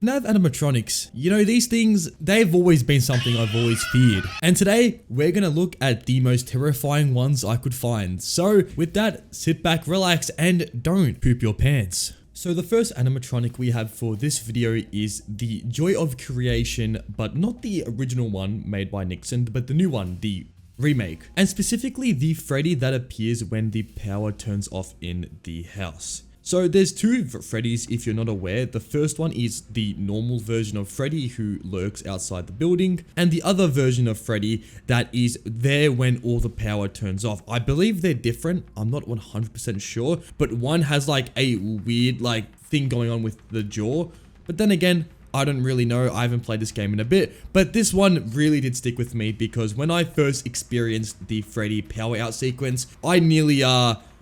FNAF animatronics, you know, these things, they've always been something I've always feared. And today, we're gonna look at the most terrifying ones I could find. So with that, sit back, relax, and don't poop your pants. So the first animatronic we have for this video is the Joy of Creation, but not the original one made by Nixon, but the new one, the remake. And specifically the Freddy that appears when the power turns off in the house. So there's two Freddys if you're not aware. The first one is the normal version of Freddy who lurks outside the building, and the other version of Freddy that is there when all the power turns off. I believe they're different, I'm not 100% sure, but one has like a weird thing going on with the jaw, but then again, I don't really know, I haven't played this game in a bit, but this one really did stick with me because when I first experienced the Freddy power out sequence, I nearly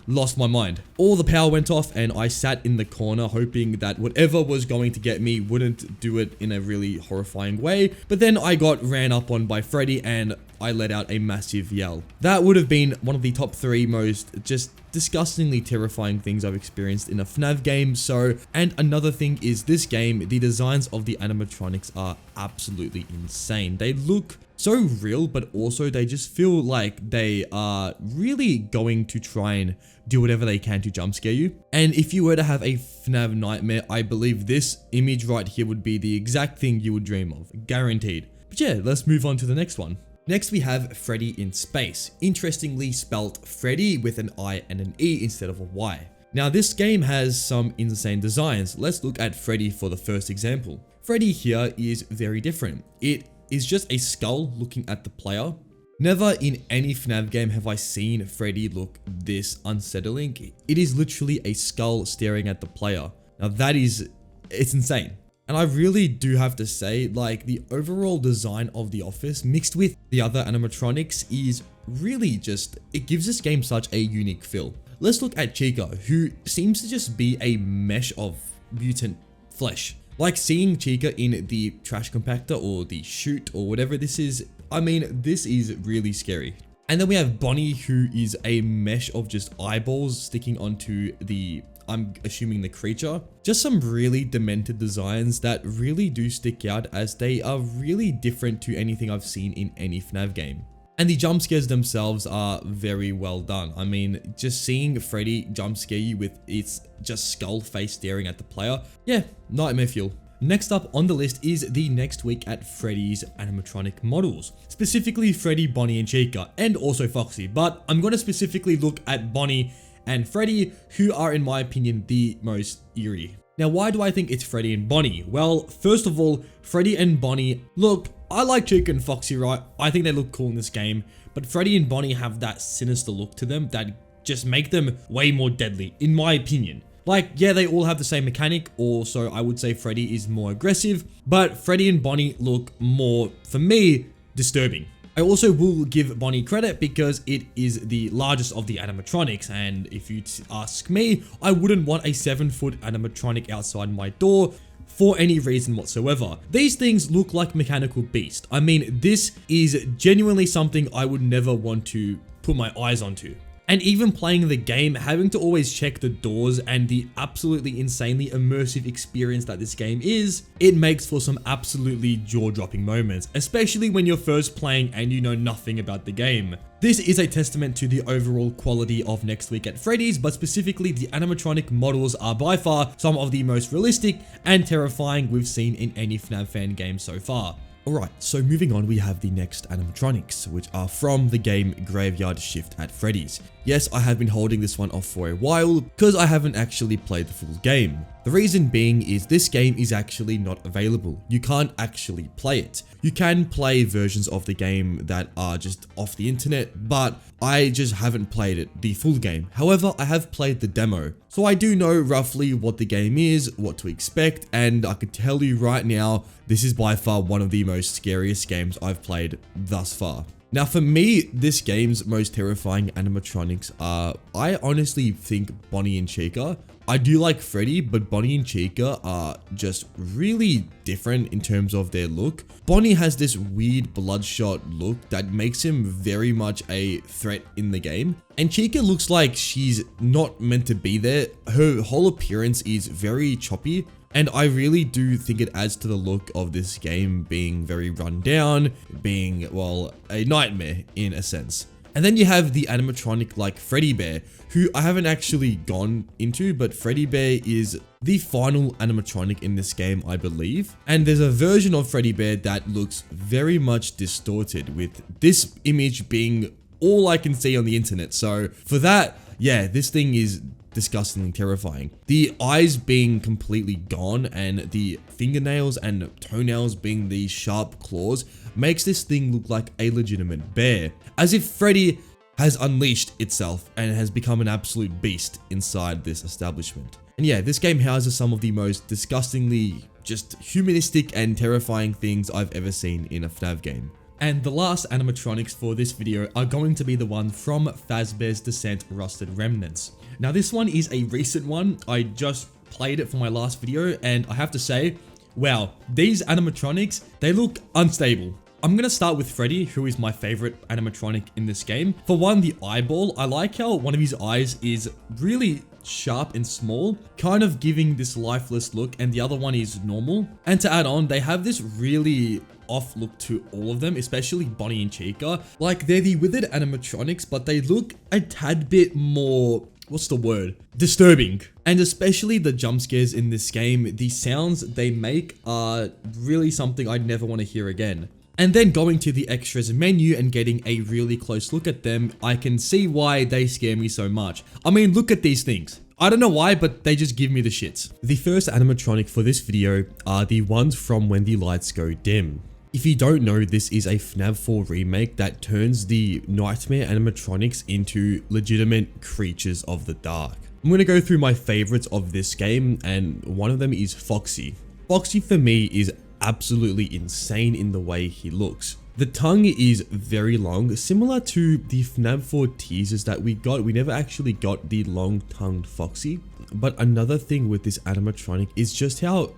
lost my mind. All the power went off and I sat in the corner hoping that whatever was going to get me wouldn't do it in a really horrifying way. But then I got ran up on by Freddy and I let out a massive yell. That would have been one of the top 3 most just disgustingly terrifying things I've experienced in a FNAF game. So, and another thing is this game, the designs of the animatronics are absolutely insane. They look so real, but also they just feel like they are really going to try and do whatever they can to jump scare you. And if you were to have a FNAF nightmare, I believe this image right here would be the exact thing you would dream of, guaranteed. But yeah, let's move on to the next one. Next we have Freddy in Space, interestingly spelt Freddy with an I and an E instead of a Y. Now this game has some insane designs. Let's look at Freddy for the first example. Freddy here is very different. It is just a skull looking at the player. Never in any FNAF game have I seen Freddy look this unsettling. It is literally a skull staring at the player. Now that is, it's insane. And I really do have to say, like, the overall design of the office mixed with the other animatronics is really just, it gives this game such a unique feel. Let's look at Chica, who seems to just be a mesh of mutant flesh. Like seeing Chica in the trash compactor or the chute or whatever this is, I mean, this is really scary. And then we have Bonnie, who is a mesh of just eyeballs sticking onto the, I'm assuming, the creature. Just some really demented designs that really do stick out as they are really different to anything I've seen in any FNAF game. And the jump scares themselves are very well done. I mean, just seeing Freddy jump scare you with its just skull face staring at the player, yeah, nightmare fuel. Next up on the list is the next week at Freddy's animatronic models, specifically Freddy, Bonnie, and Chica, and also Foxy, but I'm going to specifically look at Bonnie and Freddy, who are in my opinion the most eerie. Now, why do I think it's Freddy and Bonnie? Well, first of all, Freddy and Bonnie, look, I like Chica and Foxy, right? I think they look cool in this game, but Freddy and Bonnie have that sinister look to them that just make them way more deadly, in my opinion. Like, yeah, they all have the same mechanic, also I would say Freddy is more aggressive, but Freddy and Bonnie look more, for me, disturbing. I also will give Bonnie credit because it is the largest of the animatronics, and if you ask me, I wouldn't want a 7-foot animatronic outside my door for any reason whatsoever. These things look like mechanical beasts. I mean, this is genuinely something I would never want to put my eyes onto. And even playing the game, having to always check the doors and the absolutely insanely immersive experience that this game is, it makes for some absolutely jaw-dropping moments, especially when you're first playing and you know nothing about the game. This is a testament to the overall quality of Next Week at Freddy's, but specifically the animatronic models are by far some of the most realistic and terrifying we've seen in any FNAF fan game so far. Alright, so moving on, we have the next animatronics, which are from the game Graveyard Shift at Freddy's. Yes, I have been holding this one off for a while because I haven't actually played the full game. The reason being is this game is actually not available. You can't actually play it. You can play versions of the game that are just off the internet, but I just haven't played it, the full game. However, I have played the demo, so I do know roughly what the game is, what to expect, and I can tell you right now, this is by far one of the most scariest games I've played thus far. Now for me, this game's most terrifying animatronics are, I honestly think, Bonnie and Chica. I do like Freddy, but Bonnie and Chica are just really different in terms of their look. Bonnie has this weird bloodshot look that makes him very much a threat in the game. And Chica looks like she's not meant to be there. Her whole appearance is very choppy. And I really do think it adds to the look of this game being very run down, being, well, a nightmare in a sense. And then you have the animatronic like Freddy Bear, who I haven't actually gone into, but Freddy Bear is the final animatronic in this game, I believe. And there's a version of Freddy Bear that looks very much distorted, with this image being all I can see on the internet. So for that, yeah, this thing is disgustingly terrifying. The eyes being completely gone and the fingernails and toenails being these sharp claws makes this thing look like a legitimate bear, as if Freddy has unleashed itself and has become an absolute beast inside this establishment. And yeah, this game houses some of the most disgustingly just humanistic and terrifying things I've ever seen in a FNAF game. And the last animatronics for this video are going to be the one from Fazbear's Descent Rusted Remnants. Now this one is a recent one. I just played it for my last video and I have to say, wow, these animatronics, they look unstable. I'm gonna start with Freddy, who is my favorite animatronic in this game. For one, the eyeball, I like how one of his eyes is really sharp and small, kind of giving this lifeless look, and the other one is normal. And to add on, they have this really off look to all of them, especially Bonnie and Chica. Like, they're the withered animatronics, but they look a tad bit more, what's the word? Disturbing. And especially the jump scares in this game, the sounds they make are really something I'd never want to hear again. And then going to the extras menu and getting a really close look at them, I can see why they scare me so much. I mean, look at these things. I don't know why, but they just give me the shits. The first animatronic for this video are the ones from When the Lights Go Dim. If you don't know, this is a FNAF 4 remake that turns the nightmare animatronics into legitimate creatures of the dark. I'm going to go through my favorites of this game, and one of them is Foxy. Foxy for me is absolutely insane in the way he looks. The tongue is very long, similar to the FNAF 4 teasers that we got. We never actually got the long-tongued Foxy. But another thing with this animatronic is just how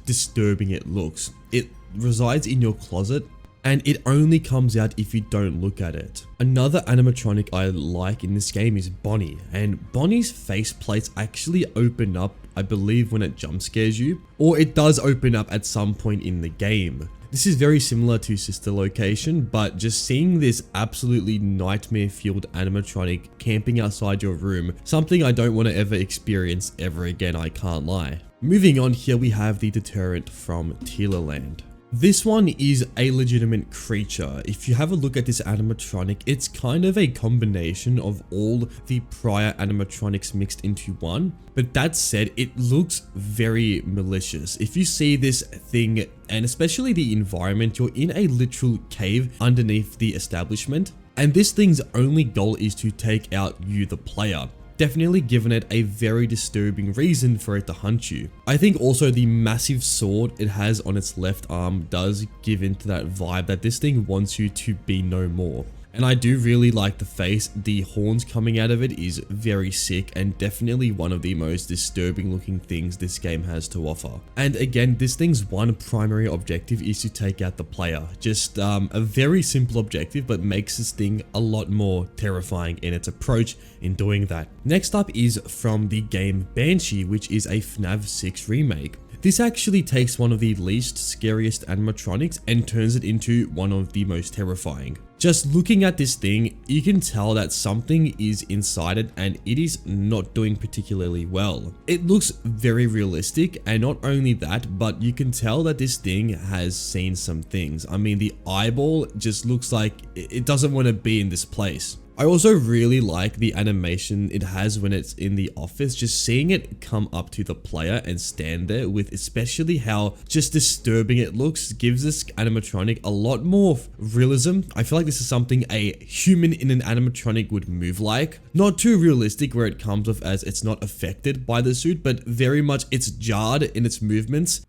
disturbing it looks. It resides in your closet and it only comes out if you don't look at it. Another animatronic I like in this game is Bonnie, and Bonnie's face plates actually open up, I believe, when it jump scares you, or it does open up at some point in the game. This is very similar to Sister Location, but just seeing this absolutely nightmare-fueled animatronic camping outside your room, something I don't want to ever experience ever again, I can't lie. Moving on, here we have the Deterrent from Teerland. This one is a legitimate creature. If you have a look at this animatronic, it's kind of a combination of all the prior animatronics mixed into one. But that said, it looks very malicious. If you see this thing, and especially the environment, you're in a literal cave underneath the establishment. And this thing's only goal is to take out you, the player. Definitely given it a very disturbing reason for it to hunt you. I think also the massive sword it has on its left arm does give into that vibe that this thing wants you to be no more. And I do really like the face. The horns coming out of it is very sick and definitely one of the most disturbing looking things this game has to offer. And again, this thing's one primary objective is to take out the player. Just a very simple objective, but makes this thing a lot more terrifying in its approach in doing that. Next up is from the game Banshee, which is a FNAF 6 remake. This actually takes one of the least scariest animatronics and turns it into one of the most terrifying. Just looking at this thing, you can tell that something is inside it and it is not doing particularly well. It looks very realistic, and not only that, but you can tell that this thing has seen some things. I mean, the eyeball just looks like it doesn't want to be in this place. I also really like the animation it has when it's in the office, just seeing it come up to the player and stand there, with especially how just disturbing it looks, gives this animatronic a lot more realism. I feel like this is something a human in an animatronic would move like. Not too realistic where it comes off as it's not affected by the suit, but very much it's jarred in its movements.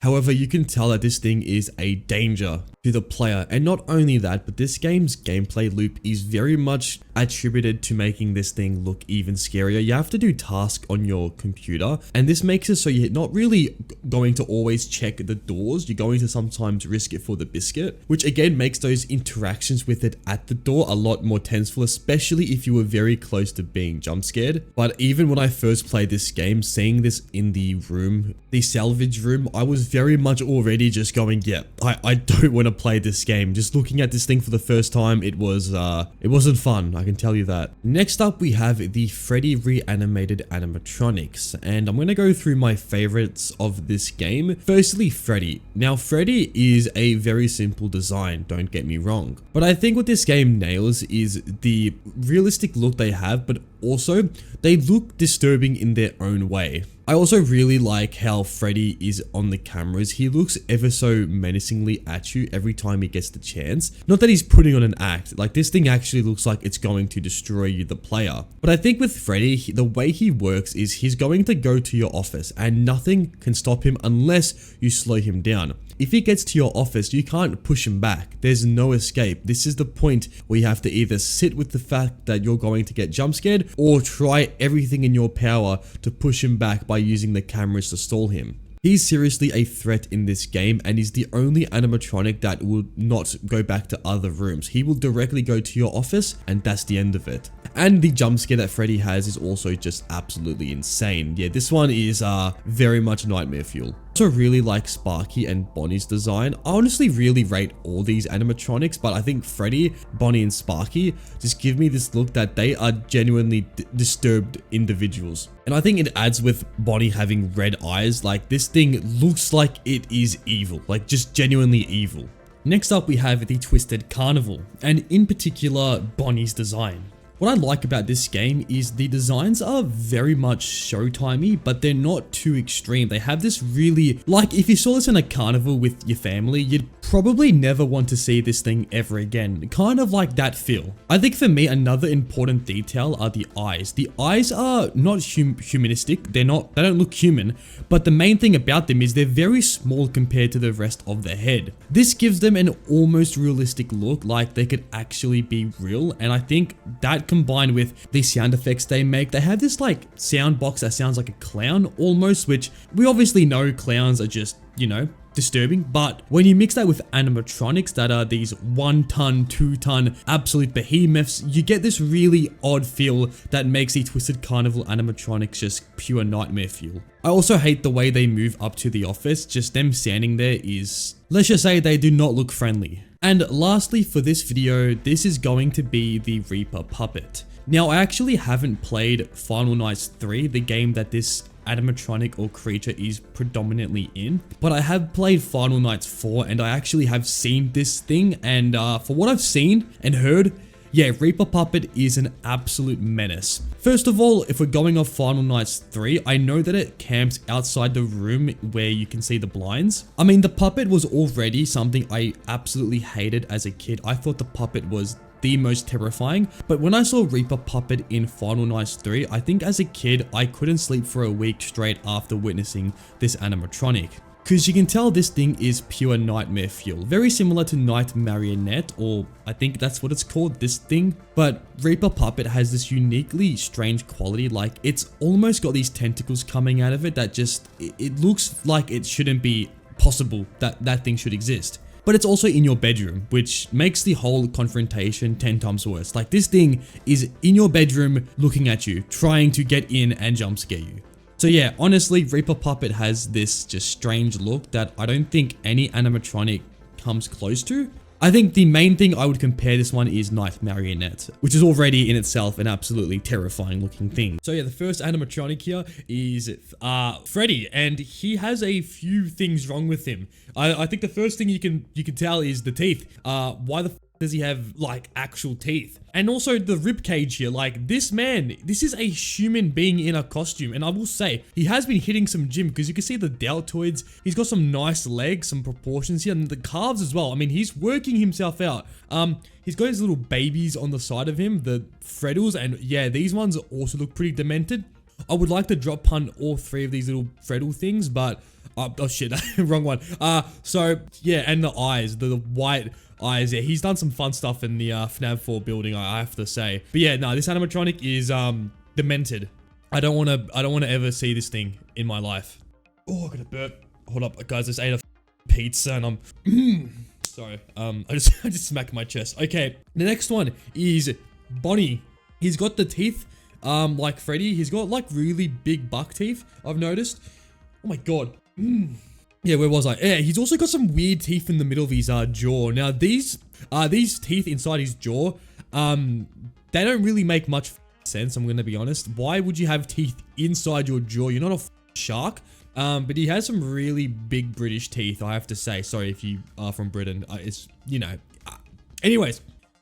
However, you can tell that this thing is a danger to the player. And not only that, but this game's gameplay loop is very much attributed to making this thing look even scarier. You have to do tasks on your computer, and this makes it so you're not really going to always check the doors. You're going to sometimes risk it for the biscuit, which again makes those interactions with it at the door a lot more tenseful, especially if you were very close to being jump scared. But even when I first played this game, seeing this in the room, the salvage room, I was very much already just going, yeah, I don't want to play this game. Just looking at this thing for the first time, it wasn't fun, I can tell you that. Next up, we have the Freddy Reanimated animatronics, and I'm going to go through my favorites of this game. Firstly, Freddy. Now, Freddy is a very simple design, don't get me wrong, but I think what this game nails is the realistic look they have, but also they look disturbing in their own way. I also really like how Freddy is on the cameras. He looks ever so menacingly at you every time he gets the chance. Not that he's putting on an act, like this thing actually looks like it's going to destroy you, the player. But I think with Freddy, the way he works is he's going to go to your office and nothing can stop him unless you slow him down. If he gets to your office, you can't push him back. There's no escape. This is the point where you have to either sit with the fact that you're going to get jump scared or try everything in your power to push him back by using the cameras to stall him. He's seriously a threat in this game, and is the only animatronic that will not go back to other rooms. He will directly go to your office, and that's the end of it. And the jump scare that Freddy has is also just absolutely insane. Yeah, this one is very much nightmare fuel. I also really like Sparky and Bonnie's design. I honestly really rate all these animatronics, but I think Freddy, Bonnie, and Sparky just give me this look that they are genuinely disturbed individuals. And I think it adds with Bonnie having red eyes. Like, this thing looks like it is evil, like just genuinely evil. Next up, we have the Twisted Carnival, and in particular, Bonnie's design. What I like about this game is the designs are very much Showtimey, but they're not too extreme. They have this really, like, if you saw this in a carnival with your family, you'd probably never want to see this thing ever again. Kind of like that feel. I think for me, another important detail are the eyes. The eyes are not humanistic. They don't look human, but the main thing about them is they're very small compared to the rest of the head. This gives them an almost realistic look, like they could actually be real, and I think that combined with the sound effects they make, they have this like sound box that sounds like a clown almost, which we obviously know clowns are just, you know, disturbing, but when you mix that with animatronics that are these 1 ton, 2 ton absolute behemoths, you get this really odd feel that makes the Twisted Carnival animatronics just pure nightmare fuel. I also hate the way they move up to the office. Just them standing there is, let's just say, they do not look friendly. And lastly for this video, this is going to be the Reaper puppet. Now, I actually haven't played Final Nights 3, the game that this animatronic or creature is predominantly in, but I have played Final Nights 4 and I actually have seen this thing, and for what I've seen and heard, yeah, Reaper Puppet is an absolute menace. First of all, if we're going off Final Nights 3, I know that it camps outside the room where you can see the blinds. I mean, the puppet was already something I absolutely hated as a kid. I thought the puppet was the most terrifying, but when I saw Reaper Puppet in Final Nights 3, I think as a kid, I couldn't sleep for a week straight after witnessing this animatronic. Because you can tell this thing is pure nightmare fuel. Very similar to Night Marionette, or I think that's what it's called, this thing. But Reaper Puppet has this uniquely strange quality, like it's almost got these tentacles coming out of it that just, it looks like it shouldn't be possible that that thing should exist. But it's also in your bedroom, which makes the whole confrontation 10 times worse. Like, this thing is in your bedroom looking at you, trying to get in and jump scare you. So yeah, honestly, Reaper Puppet has this just strange look that I don't think any animatronic comes close to. I think the main thing I would compare this one is Night Marionette, which is already in itself an absolutely terrifying looking thing. So yeah, the first animatronic here is Freddy, and he has a few things wrong with him. I think the first thing you can tell is the teeth. Why the f does he have like actual teeth? And also the rib cage here, like this man, this is a human being in a costume. And I will say, he has been hitting some gym because you can see the deltoids. He's got some nice legs, some proportions here, and the calves as well. I mean, he's working himself out. He's got his little babies on the side of him, the Freddles, and yeah, these ones also look pretty demented. I would like to drop punt all 3 of these little Freddle things, but Oh shit, wrong one. So yeah, and the eyes, the white eyes. Yeah, he's done some fun stuff in the FNAF 4 building, I have to say. But yeah, no, this animatronic is demented. I don't want to ever see this thing in my life. Oh, I got a burp. Hold up, guys. I just ate a pizza and I'm sorry. I just smacked my chest. Okay, the next one is Bonnie. He's got the teeth like Freddy. He's got like really big buck teeth, I've noticed. Oh my god. Yeah, where was I? Yeah, he's also got some weird teeth in the middle of his jaw. Now these teeth inside his jaw, they don't really make much sense, I'm gonna be honest. Why would you have teeth inside your jaw? You're not a shark. But he has some really big British teeth, I have to say. Sorry if you are from Britain. It's, you know. Anyways,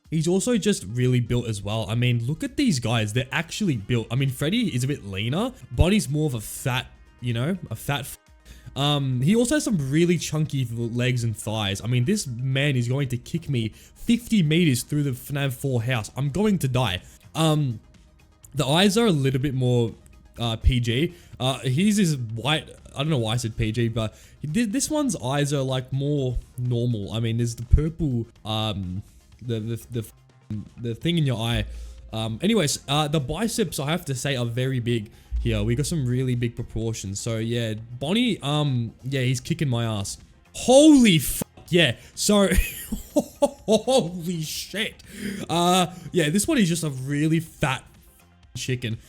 he's also just really built as well. I mean, look at these guys. They're actually built. I mean, Freddy is a bit leaner. Bonnie's more of a fat, you know, a fat. He also has some really chunky legs and thighs. I mean, this man is going to kick me 50 meters through the FNAF 4 house. I'm going to die. The eyes are a little bit more PG. His is white. I don't know why I said PG, but this one's eyes are like more normal. I mean, there's the purple, the thing in your eye. Anyways, the biceps, I have to say, are very big here. We got some really big proportions. So yeah, Bonnie, yeah, he's kicking my ass. Holy fuck, yeah. So, holy shit. Yeah, this one is just a really fat chicken.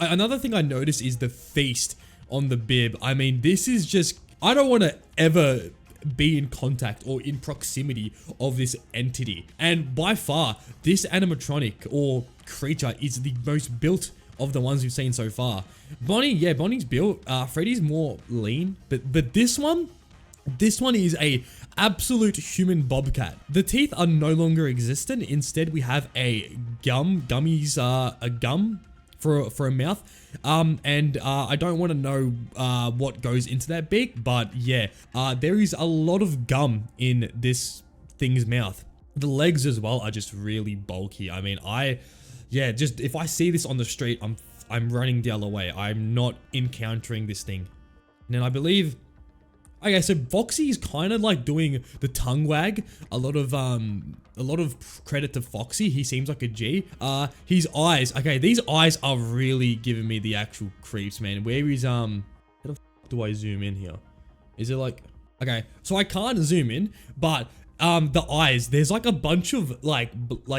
Another thing I noticed is the feast on the bib. I mean, this is just, I don't want to ever be in contact or in proximity of this entity. And by far, this animatronic or creature is the most built of the ones we've seen so far. Bonnie, yeah, Bonnie's built. Freddy's more lean, but this one is a absolute human bobcat. The teeth are no longer existent. Instead, we have a gum for a mouth. And I don't want to know what goes into that beak, but yeah, there is a lot of gum in this thing's mouth. The legs as well are just really bulky. I mean, yeah, just if I see this on the street, I'm running the other way. I'm not encountering this thing. And then I believe, okay, so Foxy is kind of like doing the tongue wag. A lot of credit to Foxy. He seems like a G. His eyes. Okay, these eyes are really giving me the actual creeps, man. Where is how the f do I zoom in here? Is it like, okay, so I can't zoom in, but the eyes, there's like a bunch of like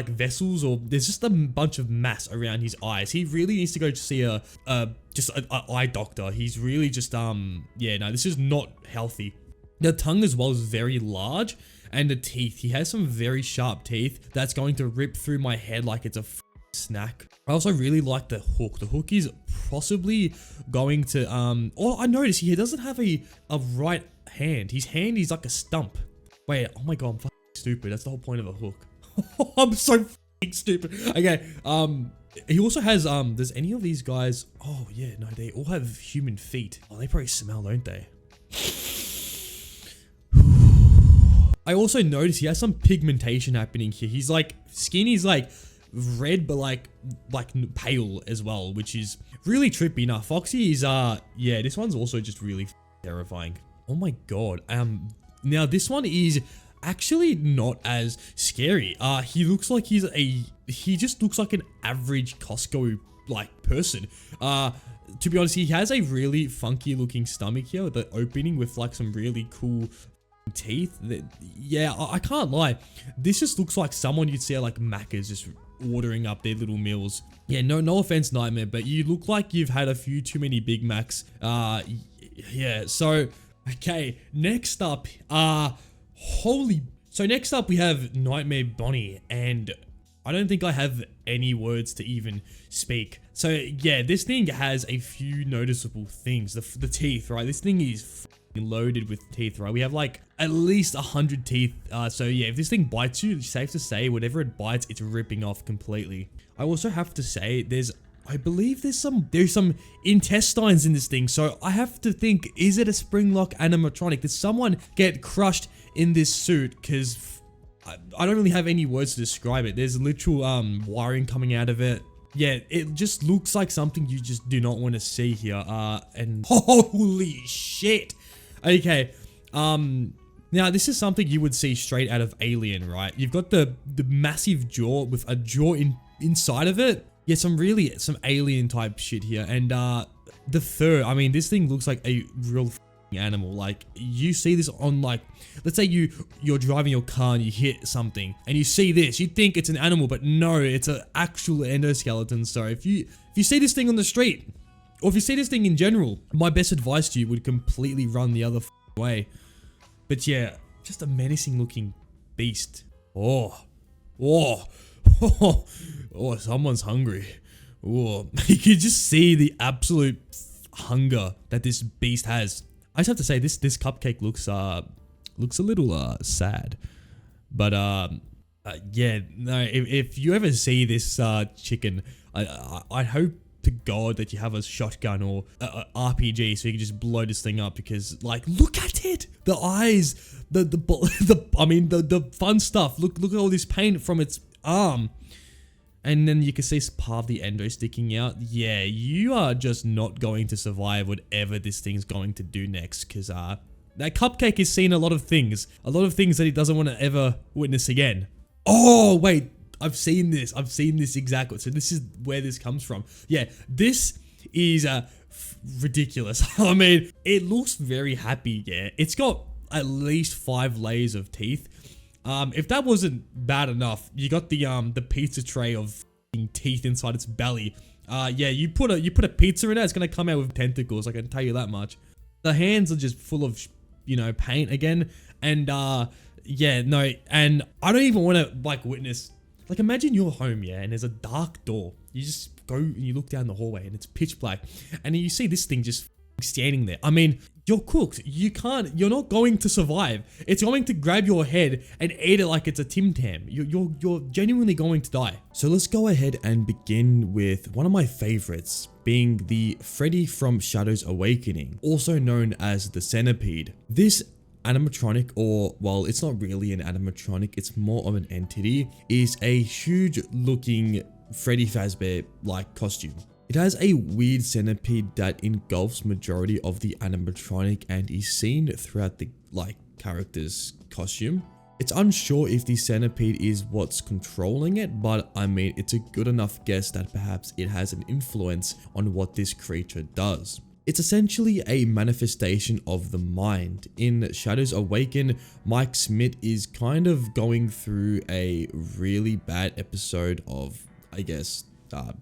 vessels, or there's just a bunch of mass around his eyes. He really needs to go to see a eye doctor. He's really just yeah, no, this is not healthy. The tongue as well is very large, and the teeth, he has some very sharp teeth that's going to rip through my head like it's a snack. I also really like the hook. The hook is possibly going to oh, I noticed he doesn't have a right hand. His hand is like a stump. Wait, oh my god, I'm fucking stupid. That's the whole point of a hook. I'm so fucking stupid. Okay, he also has, does any of these guys, oh yeah, no, they all have human feet. Oh, they probably smell, don't they? I also noticed he has some pigmentation happening here. He's like, skin is like red, but like pale as well, which is really trippy. Now, Foxy is, yeah, this one's also just really terrifying. Oh my god, now this one is actually not as scary. He looks like he just looks like an average Costco like person. To be honest, he has a really funky looking stomach here with the opening with like some really cool teeth. Yeah, I can't lie. This just looks like someone you'd see at like Macca's just ordering up their little meals. Yeah, no offense, Nightmare, but you look like you've had a few too many Big Macs. Yeah, so okay, next up, so next up we have Nightmare Bonnie, and I don't think I have any words to even speak. So yeah, this thing has a few noticeable things. The teeth, right? This thing is loaded with teeth, right? We have like at least 100 teeth. So yeah, if this thing bites you, it's safe to say whatever it bites, it's ripping off completely. I also have to say I believe there's some intestines in this thing, so I have to think, is it a spring lock animatronic? Did someone get crushed in this suit? Because I don't really have any words to describe it. There's literal wiring coming out of it. Yeah, it just looks like something you just do not want to see here. And holy shit, Okay, now this is something you would see straight out of Alien, right? You've got the massive jaw with a jaw inside of it. Yeah, some alien type shit here. And the fur, I mean, this thing looks like a real animal. Like, you see this on, like, let's say you're driving your car and you hit something and you see this, you think it's an animal, but no, it's an actual endoskeleton. So if you see this thing on the street, or if you see this thing in general, my best advice to you would completely run the other way. But yeah, just a menacing looking beast. Oh, someone's hungry. Oh, you can just see the absolute hunger that this beast has. I just have to say, this cupcake looks a little sad, but yeah, no. If you ever see this chicken, I hope to God that you have a shotgun or a RPG so you can just blow this thing up, because, like, look at it, the eyes, the fun stuff. Look at all this paint from its arm. And then you can see part of the endo sticking out. Yeah, you are just not going to survive whatever this thing's going to do next, because that cupcake has seen a lot of things that he doesn't want to ever witness again. Oh, wait, I've seen this exactly. So this is where this comes from. Yeah, this is ridiculous. I mean, it looks very happy, yeah. It's got at least 5 layers of teeth. If that wasn't bad enough, you got the pizza tray of teeth inside its belly. Yeah, you put a pizza in it, it's gonna come out with tentacles, I can tell you that much. The hands are just full of, paint again, and yeah, no, and I don't even want to, like, witness, like, imagine you're home, yeah, and there's a dark door. You just go and you look down the hallway and it's pitch black, and then you see this thing just standing there. I mean, you're cooked. You're not going to survive. It's going to grab your head and eat it like it's a Tim Tam. You're genuinely going to die. So let's go ahead and begin with one of my favorites, being the Freddy from Shadows Awakening, also known as the Centipede. This animatronic, or, well, it's not really an animatronic, it's more of an entity, is a huge looking Freddy Fazbear like costume. It has a weird centipede that engulfs majority of the animatronic and is seen throughout the, like, character's costume. It's unsure if the centipede is what's controlling it, but I mean, it's a good enough guess that perhaps it has an influence on what this creature does. It's essentially a manifestation of the mind. In Shadows Awaken, Mike Smith is kind of going through a really bad episode of, I guess,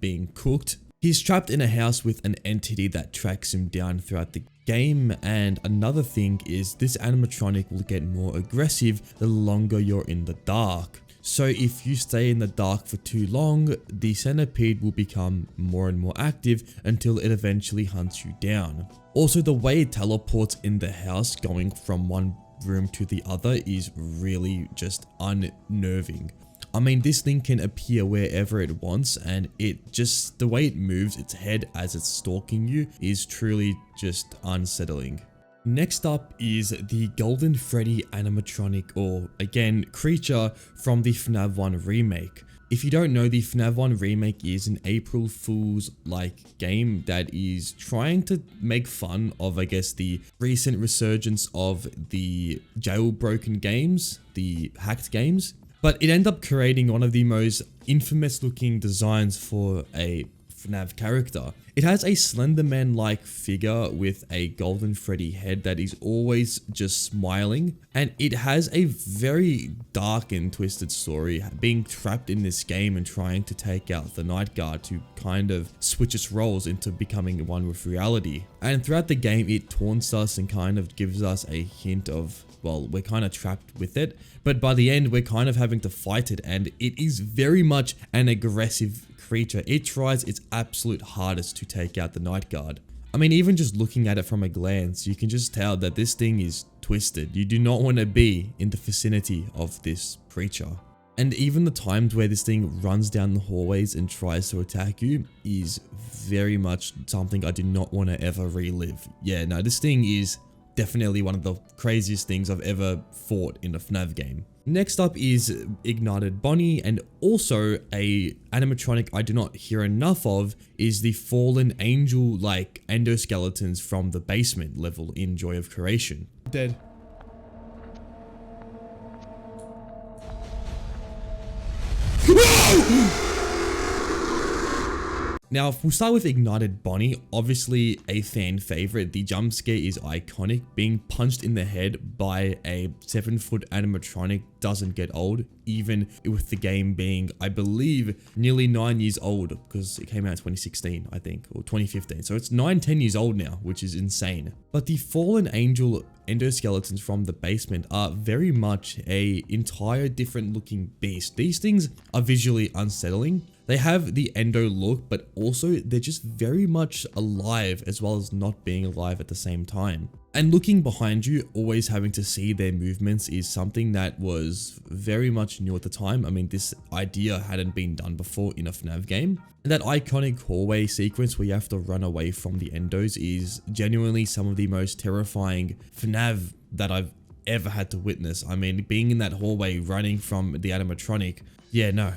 being cooked. He's trapped in a house with an entity that tracks him down throughout the game, and another thing is this animatronic will get more aggressive the longer you're in the dark. So if you stay in the dark for too long, the centipede will become more and more active until it eventually hunts you down. Also, the way it teleports in the house, going from one room to the other, is really just unnerving. I mean, this thing can appear wherever it wants, and the way it moves its head as it's stalking you is truly just unsettling. Next up is the Golden Freddy animatronic, or again, creature from the FNAF 1 remake. If you don't know, the FNAF 1 remake is an April Fool's like game that is trying to make fun of, I guess, the recent resurgence of the jailbroken games, the hacked games. But it ended up creating one of the most infamous looking designs for a FNAF character. It has a Slenderman-like figure with a Golden Freddy head that is always just smiling, and it has a very dark and twisted story, being trapped in this game and trying to take out the Night Guard to kind of switch its roles into becoming one with reality. And throughout the game, it taunts us and kind of gives us a hint of, well, we're kind of trapped with it, but by the end, we're kind of having to fight it, and it is very much an aggressive creature. It tries its absolute hardest to take out the Night Guard. I mean, even just looking at it from a glance, you can just tell that this thing is twisted. You do not want to be in the vicinity of this creature. And even the times where this thing runs down the hallways and tries to attack you is very much something I do not want to ever relive. Yeah, no, this thing is definitely one of the craziest things I've ever fought in a FNAF game. Next up is Ignited Bonnie, and also a animatronic I do not hear enough of is the fallen angel like endoskeletons from the basement level in Joy of Creation. Dead. Now, if we'll start with Ignited Bonnie, obviously a fan favorite. The jump scare is iconic. Being punched in the head by a 7-foot animatronic doesn't get old, even with the game being, I believe, nearly 9 years old, because it came out in 2016, I think, or 2015. So it's 9-10 years old now, which is insane. But the fallen angel endoskeletons from the basement are very much a entire different looking beast. These things are visually unsettling. They have the endo look, but also they're just very much alive as well as not being alive at the same time. And looking behind you, always having to see their movements is something that was very much new at the time. I mean, this idea hadn't been done before in a FNAF game. And that iconic hallway sequence where you have to run away from the endos is genuinely some of the most terrifying FNAF that I've ever had to witness. I mean, being in that hallway running from the animatronic, yeah, no,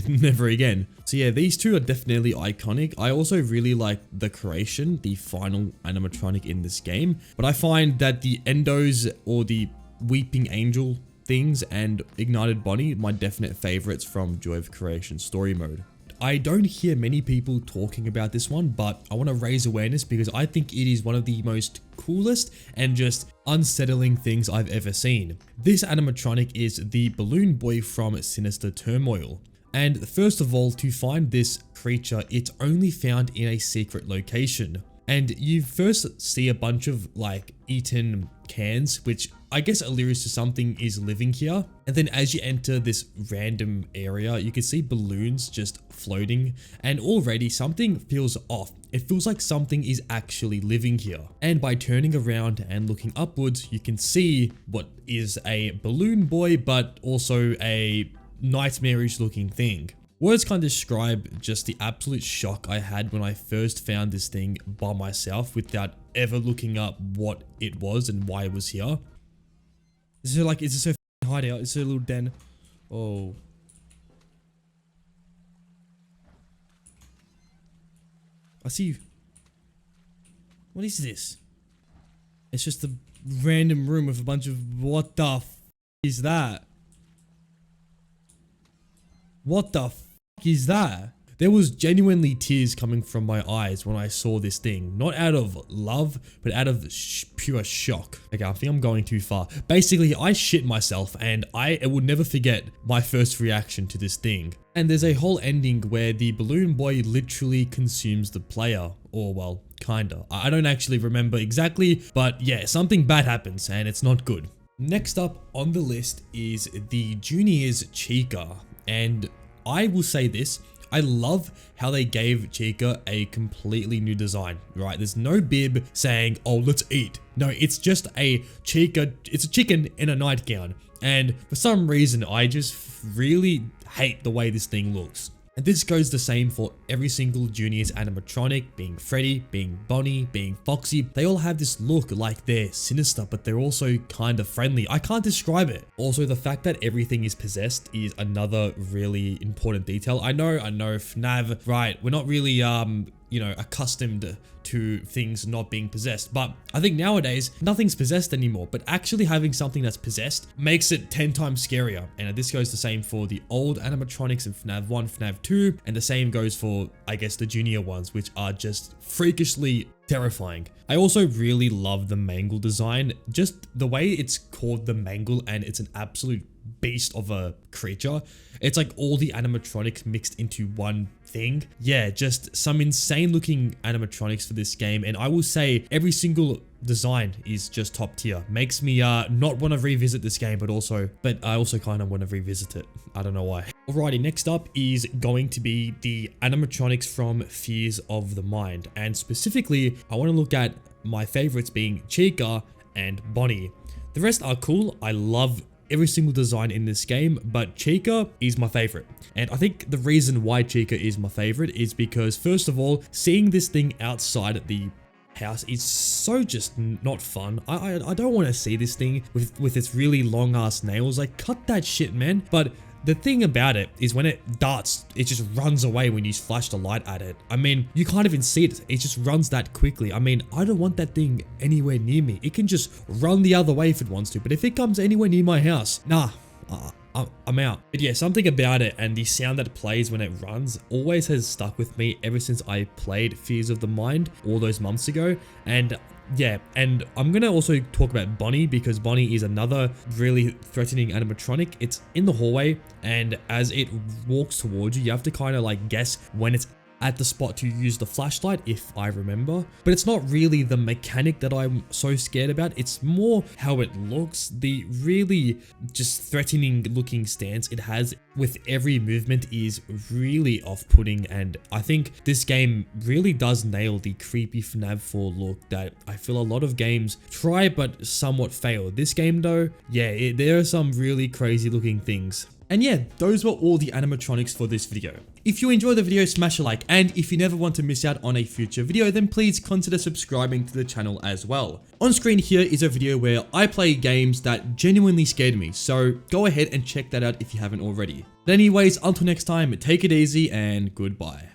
never again. So yeah, these two are definitely iconic. I also really like the Creation, the final animatronic in this game. But I find that the endos or the Weeping Angel things and Ignited Bonnie, my definite favorites from Joy of Creation story mode. I don't hear many people talking about this one, but I want to raise awareness because I think it is one of the most coolest and just unsettling things I've ever seen. This animatronic is the balloon boy from Sinister Turmoil. And first of all, to find this creature, it's only found in a secret location. And you first see a bunch of like eaten cans, which I guess alludes to something is living here. And then as you enter this random area, you can see balloons just floating, and already something feels off. It feels like something is actually living here. And by turning around and looking upwards, you can see what is a balloon boy, but also a nightmarish looking thing. Words can't describe just the absolute shock I had when I first found this thing by myself without ever looking up what it was and why it was here. Is it so hideout? Is it a little den? Oh. I see you. What is this? It's just a random room with a bunch of... What the f is that? What the f is that? There was genuinely tears coming from my eyes when I saw this thing. Not out of love, but out of pure shock. Okay, I think I'm going too far. Basically, I shit myself and I will never forget my first reaction to this thing. And there's a whole ending where the balloon boy literally consumes the player. Or well, kinda. I don't actually remember exactly, but yeah, something bad happens and it's not good. Next up on the list is the Junior's Chica. And I will say this, I love how they gave Chica a completely new design, right? There's no bib saying, oh, let's eat. No, it's just a Chica, it's a chicken in a nightgown. And for some reason, I just really hate the way this thing looks. And this goes the same for every single Junior's animatronic, being Freddy, being Bonnie, being Foxy. They all have this look like they're sinister, but they're also kind of friendly. I can't describe it. Also, the fact that everything is possessed is another really important detail. I know FNAF, right? We're not really, you know, accustomed to things not being possessed, but I think nowadays nothing's possessed anymore, but actually having something that's possessed makes it 10 times scarier. And this goes the same for the old animatronics in FNAF 1, FNAF 2, and the same goes for, I guess, the junior ones, which are just freakishly terrifying. I also really love the Mangle design, just the way it's called the Mangle, and it's an absolute beast of a creature. It's like all the animatronics mixed into one thing. Yeah, just some insane looking animatronics for this game, and I will say every single design is just top tier. Makes me not want to revisit this game, but I also kind of want to revisit it. I don't know why. Alrighty, next up is going to be the animatronics from Fears of the Mind, and specifically I want to look at my favorites being Chica and Bonnie. The rest are cool. I love every single design in this game, but Chica is my favorite. And I think the reason why Chica is my favorite is because, first of all, seeing this thing outside the house is so just not fun. I don't want to see this thing with its really long ass nails. Like, cut that shit, man. But the thing about it is when it darts, it just runs away when you flash the light at it. I mean, you can't even see it. It just runs that quickly. I mean, I don't want that thing anywhere near me. It can just run the other way if it wants to, but if it comes anywhere near my house, nah, I'm out. But yeah, something about it and the sound that it plays when it runs always has stuck with me ever since I played Fears of the Mind all those months ago. And yeah, and I'm gonna also talk about Bonnie because Bonnie is another really threatening animatronic. It's in the hallway, and as it walks towards you, you have to kind of like guess when it's at the spot to use the flashlight, if I remember. But it's not really the mechanic that I'm so scared about. It's more how it looks, the really just threatening looking stance it has with every movement is really off-putting, and I think this game really does nail the creepy FNAF 4 look that I feel a lot of games try but somewhat fail. This game though, yeah, there are some really crazy looking things. And yeah, those were all the animatronics for this video. If you enjoyed the video, smash a like, and if you never want to miss out on a future video, then please consider subscribing to the channel as well. On screen here is a video where I play games that genuinely scared me, so go ahead and check that out if you haven't already. But anyways, until next time, take it easy and goodbye.